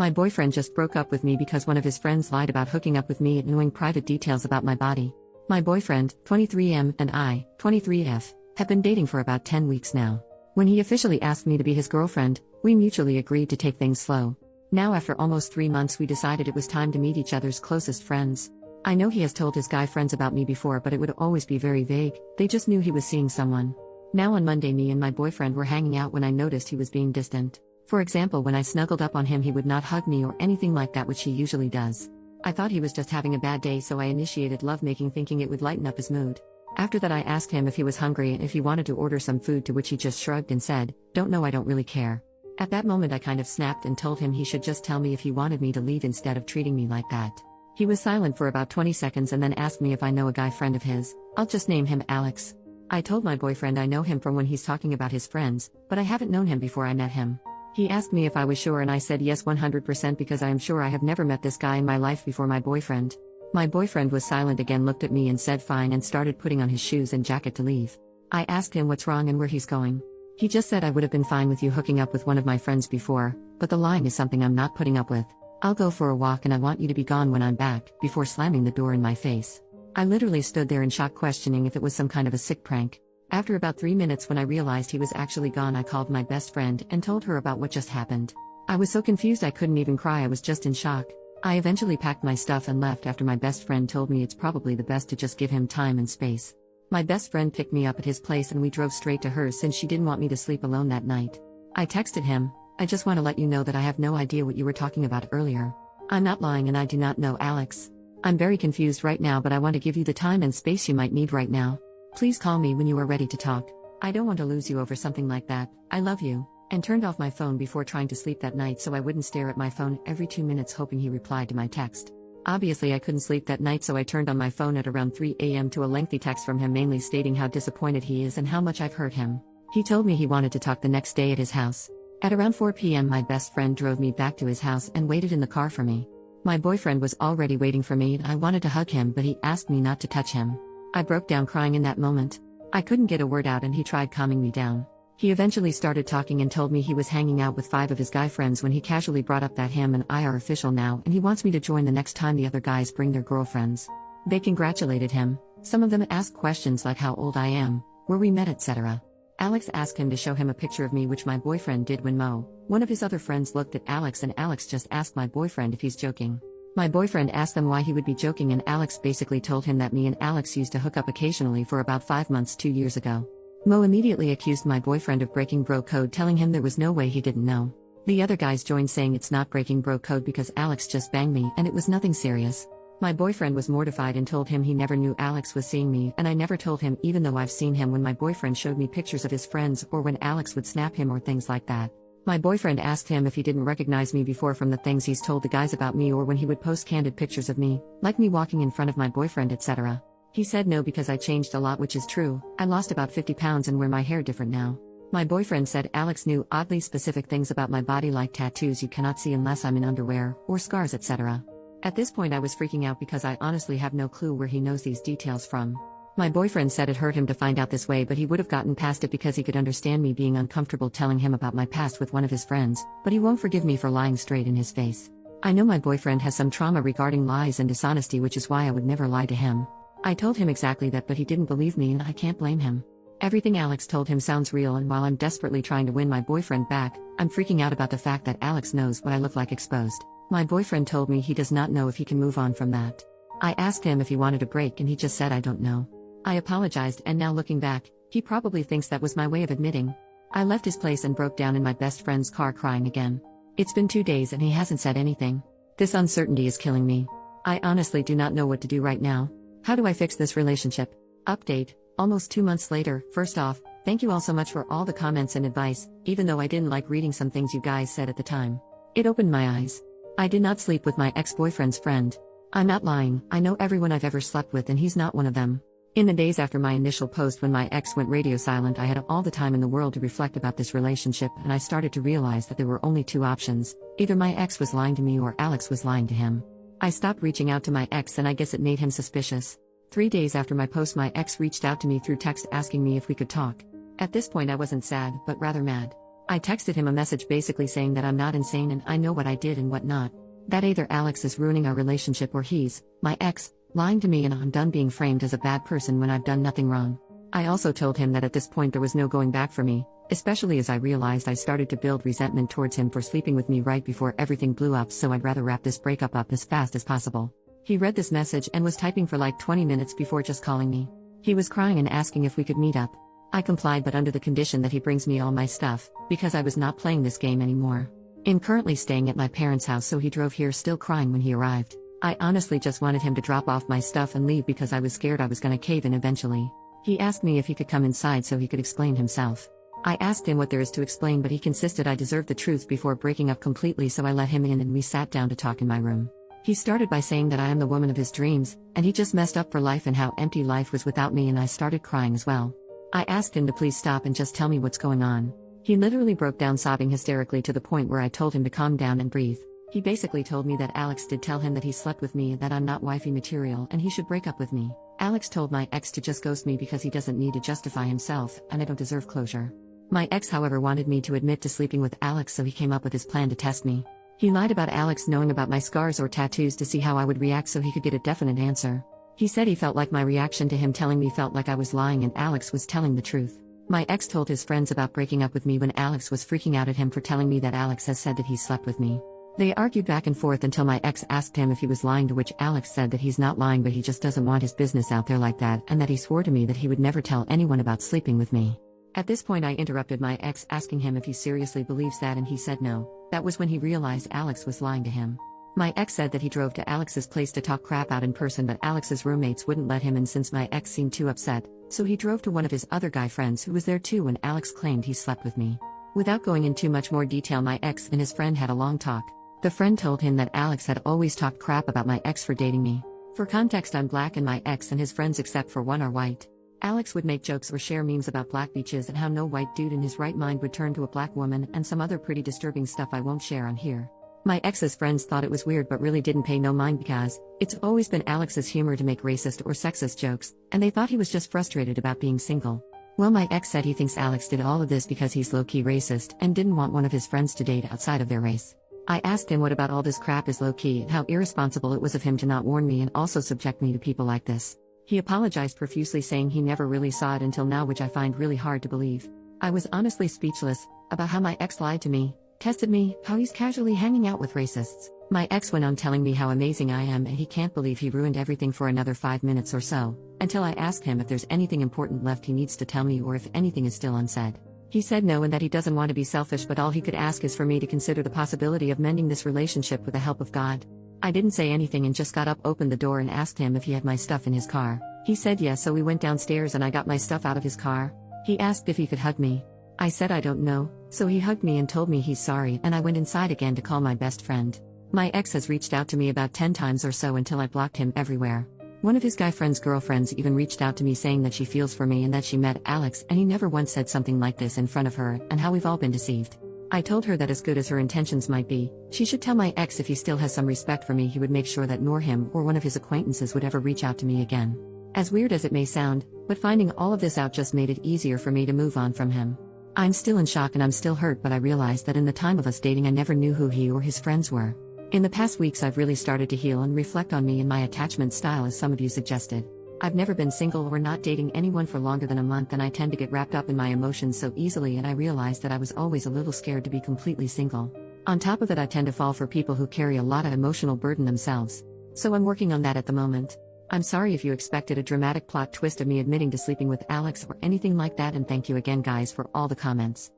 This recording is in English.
My boyfriend just broke up with me because one of his friends lied about hooking up with me and knowing private details about my body. My boyfriend, 23M, and I, 23F, have been dating for about 10 weeks now. When he officially asked me to be his girlfriend, we mutually agreed to take things slow. Now after almost 3 months we decided it was time to meet each other's closest friends. I know he has told his guy friends about me before, but it would always be very vague. They just knew he was seeing someone. Now on Monday me and my boyfriend were hanging out when I noticed he was being distant. For example, when I snuggled up on him he would not hug me or anything like that, which he usually does. I thought he was just having a bad day, so I initiated lovemaking thinking it would lighten up his mood. After that I asked him if he was hungry and if he wanted to order some food, to which he just shrugged and said, "Don't know, I don't really care." At that moment I kind of snapped and told him he should just tell me if he wanted me to leave instead of treating me like that. He was silent for about 20 seconds and then asked me if I know a guy friend of his. I'll just name him Alex. I told my boyfriend I know him from when he's talking about his friends, but I haven't known him before I met him. He asked me if I was sure and I said yes 100% because I am sure I have never met this guy in my life before my boyfriend. My boyfriend was silent again, looked at me and said fine, and started putting on his shoes and jacket to leave. I asked him what's wrong and where he's going. He just said, "I would have been fine with you hooking up with one of my friends before, but the lying is something I'm not putting up with. I'll go for a walk and I want you to be gone when I'm back," before slamming the door in my face. I literally stood there in shock, questioning if it was some kind of a sick prank. After about 3 minutes, when I realized he was actually gone, I called my best friend and told her about what just happened. I was so confused I couldn't even cry, I was just in shock. I eventually packed my stuff and left after my best friend told me it's probably the best to just give him time and space. My best friend picked me up at his place and we drove straight to hers since she didn't want me to sleep alone that night. I texted him, "I just want to let you know that I have no idea what you were talking about earlier. I'm not lying and I do not know Alex. I'm very confused right now, but I want to give you the time and space you might need right now. Please call me when you are ready to talk. I don't want to lose you over something like that. I love you," and turned off my phone before trying to sleep that night so I wouldn't stare at my phone every 2 minutes hoping he replied to my text. Obviously I couldn't sleep that night, so I turned on my phone at around 3 a.m. to a lengthy text from him mainly stating how disappointed he is and how much I've hurt him. He told me he wanted to talk the next day at his house. At around 4 p.m. my best friend drove me back to his house and waited in the car for me. My boyfriend was already waiting for me and I wanted to hug him, but he asked me not to touch him. I broke down crying in that moment. I couldn't get a word out and he tried calming me down. He eventually started talking and told me he was hanging out with 5 of his guy friends when he casually brought up that him and I are official now and he wants me to join the next time the other guys bring their girlfriends. They congratulated him. Some of them asked questions like how old I am, where we met, etc. Alex asked him to show him a picture of me, which my boyfriend did when Mo, one of his other friends, looked at Alex and Alex just asked my boyfriend if he's joking. My boyfriend asked them why he would be joking and Alex basically told him that me and Alex used to hook up occasionally for about 5 months 2 years ago. Mo immediately accused my boyfriend of breaking bro code, telling him there was no way he didn't know. The other guys joined saying it's not breaking bro code because Alex just banged me and it was nothing serious. My boyfriend was mortified and told him he never knew Alex was seeing me, and I never told him, even though I've seen him when my boyfriend showed me pictures of his friends or when Alex would snap him or things like that. My boyfriend asked him if he didn't recognize me before from the things he's told the guys about me or when he would post candid pictures of me, like me walking in front of my boyfriend, etc. He said no because I changed a lot, which is true. I lost about 50 pounds and wear my hair different now. My boyfriend said Alex knew oddly specific things about my body, like tattoos you cannot see unless I'm in underwear, or scars, etc. At this point I was freaking out because I honestly have no clue where he knows these details from. My boyfriend said it hurt him to find out this way, but he would have gotten past it because he could understand me being uncomfortable telling him about my past with one of his friends, but he won't forgive me for lying straight in his face. I know my boyfriend has some trauma regarding lies and dishonesty, which is why I would never lie to him. I told him exactly that, but he didn't believe me and I can't blame him. Everything Alex told him sounds real, and while I'm desperately trying to win my boyfriend back, I'm freaking out about the fact that Alex knows what I look like exposed. My boyfriend told me he does not know if he can move on from that. I asked him if he wanted a break and he just said I don't know. I apologized, and now looking back, he probably thinks that was my way of admitting. I left his place and broke down in my best friend's car crying again. It's been 2 days and he hasn't said anything. This uncertainty is killing me. I honestly do not know what to do right now. How do I fix this relationship? Update, almost 2 months later. First off, thank you all so much for all the comments and advice, even though I didn't like reading some things you guys said at the time. It opened my eyes. I did not sleep with my ex-boyfriend's friend. I'm not lying, I know everyone I've ever slept with and he's not one of them. In the days after my initial post when my ex went radio silent, I had all the time in the world to reflect about this relationship, and I started to realize that there were only 2 options. Either my ex was lying to me or Alex was lying to him. I stopped reaching out to my ex and I guess it made him suspicious. 3 days after my post, my ex reached out to me through text asking me if we could talk. At this point I wasn't sad, but rather mad. I texted him a message basically saying that I'm not insane and I know what I did and what not. That either Alex is ruining our relationship or he's, my ex, lying to me and I'm done being framed as a bad person when I've done nothing wrong. I also told him that at this point there was no going back for me, especially as I realized I started to build resentment towards him for sleeping with me right before everything blew up, so I'd rather wrap this breakup up as fast as possible. He read this message and was typing for like 20 minutes before just calling me. He was crying and asking if we could meet up. I complied, but under the condition that he brings me all my stuff, because I was not playing this game anymore. I'm currently staying at my parents' house, so he drove here still crying when he arrived. I honestly just wanted him to drop off my stuff and leave because I was scared I was gonna cave in eventually. He asked me if he could come inside so he could explain himself. I asked him what there is to explain, but he insisted I deserved the truth before breaking up completely, so I let him in and we sat down to talk in my room. He started by saying that I am the woman of his dreams, and he just messed up for life and how empty life was without me, and I started crying as well. I asked him to please stop and just tell me what's going on. He literally broke down sobbing hysterically to the point where I told him to calm down and breathe. He basically told me that Alex did tell him that he slept with me and that I'm not wifey material and he should break up with me. Alex told my ex to just ghost me because he doesn't need to justify himself and I don't deserve closure. My ex, however, wanted me to admit to sleeping with Alex, so he came up with his plan to test me. He lied about Alex knowing about my scars or tattoos to see how I would react so he could get a definite answer. He said he felt like my reaction to him telling me felt like I was lying and Alex was telling the truth. My ex told his friends about breaking up with me when Alex was freaking out at him for telling me that Alex has said that he slept with me. They argued back and forth until my ex asked him if he was lying, to which Alex said that he's not lying, but he just doesn't want his business out there like that, and that he swore to me that he would never tell anyone about sleeping with me. At this point I interrupted my ex, asking him if he seriously believes that, and he said no. That was when he realized Alex was lying to him. My ex said that he drove to Alex's place to talk crap out in person, but Alex's roommates wouldn't let him in since my ex seemed too upset, so he drove to one of his other guy friends who was there too when Alex claimed he slept with me. Without going into much more detail, my ex and his friend had a long talk. The friend told him that Alex had always talked crap about my ex for dating me. For context, I'm black and my ex and his friends except for one are white. Alex would make jokes or share memes about black beaches and how no white dude in his right mind would turn to a black woman, and some other pretty disturbing stuff I won't share on here. My ex's friends thought it was weird but really didn't pay no mind because it's always been Alex's humor to make racist or sexist jokes, and they thought he was just frustrated about being single. Well, my ex said he thinks Alex did all of this because he's low-key racist and didn't want one of his friends to date outside of their race. I asked him what about all this crap is low-key and how irresponsible it was of him to not warn me and also subject me to people like this. He apologized profusely, saying he never really saw it until now, which I find really hard to believe. I was honestly speechless about how my ex lied to me, tested me, how he's casually hanging out with racists. My ex went on telling me how amazing I am and he can't believe he ruined everything for another 5 minutes or so, until I asked him if there's anything important left he needs to tell me or if anything is still unsaid. He said no and that he doesn't want to be selfish, but all he could ask is for me to consider the possibility of mending this relationship with the help of God. I didn't say anything and just got up, opened the door and asked him if he had my stuff in his car. He said yes, so we went downstairs and I got my stuff out of his car. He asked if he could hug me. I said I don't know, so he hugged me and told me he's sorry, and I went inside again to call my best friend. My ex has reached out to me about 10 times or so until I blocked him everywhere. One of his guy friend's girlfriends even reached out to me saying that she feels for me and that she met Alex and he never once said something like this in front of her, and how we've all been deceived. I told her that as good as her intentions might be, she should tell my ex if he still has some respect for me, he would make sure that nor him or one of his acquaintances would ever reach out to me again. As weird as it may sound, but finding all of this out just made it easier for me to move on from him. I'm still in shock and I'm still hurt, but I realized that in the time of us dating I never knew who he or his friends were. In the past weeks I've really started to heal and reflect on me and my attachment style, as some of you suggested. I've never been single or not dating anyone for longer than a month, and I tend to get wrapped up in my emotions so easily, and I realized that I was always a little scared to be completely single. On top of it, I tend to fall for people who carry a lot of emotional burden themselves. So I'm working on that at the moment. I'm sorry if you expected a dramatic plot twist of me admitting to sleeping with Alex or anything like that, and thank you again guys for all the comments.